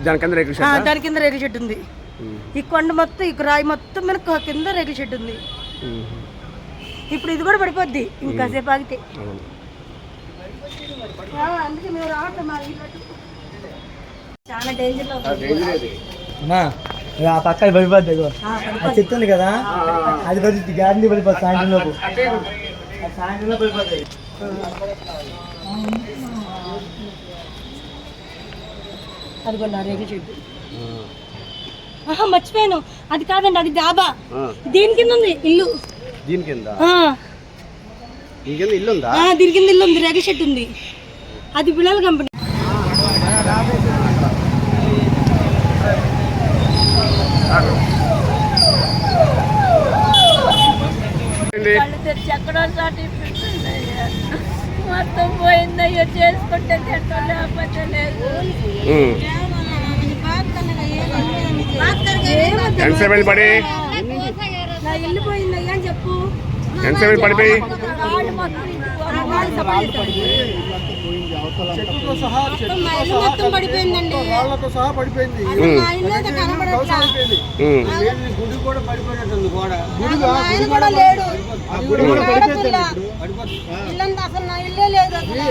దాని కింద రేకుల షెడ్, దాని కింద రేకుల షెడ్ ఉంది. ఈ కొండ మొత్తం ఈ రాయి మొత్తం మీద కింద రేకుల షెడ్ ఉంది. ఇప్పుడు ఇది కూడా పడిపోద్ది ఇంకాసేపు ఆగితే. అందుకే మేము రావట్లేదు మా ఇల్లు చాలా డేంజర్లో ఆ పక్క పడిపోద్ది, చెట్టు ఉంది కదా అది పడుతుంది, గ్యారంటీ పడిపోతుంది. సాయంత్రంలోపు సాయంత్రంలో పడిపోతాయి. అదిగోండి ఆ రేకుల షెడ్. మర్చిపోయాను, అది కాదండి, అది డాబా. దీని కింద ఉంది ఇల్లు. దీని కింద ఇల్లు ఉందా? దీని కింద ఇల్లు ఉంది, రేకుల షెడ్ ఉంది. అది పిల్లల కంపెనీ. ఎక్కడో మొత్తం పోయిందయ్యో, చేసుకుంటే లేకపోతే లేదు. నా ఇల్లు పోయిందయ్యా అని చెప్పు. పడిపోయి మొత్తం పడిపోయిందండి, గుడి కూడా పడిపోయినట్టుంది. ఆయన కూడా లేడు, ఇల్లంతా అసలు నా ఇల్లే లేదు అసలు.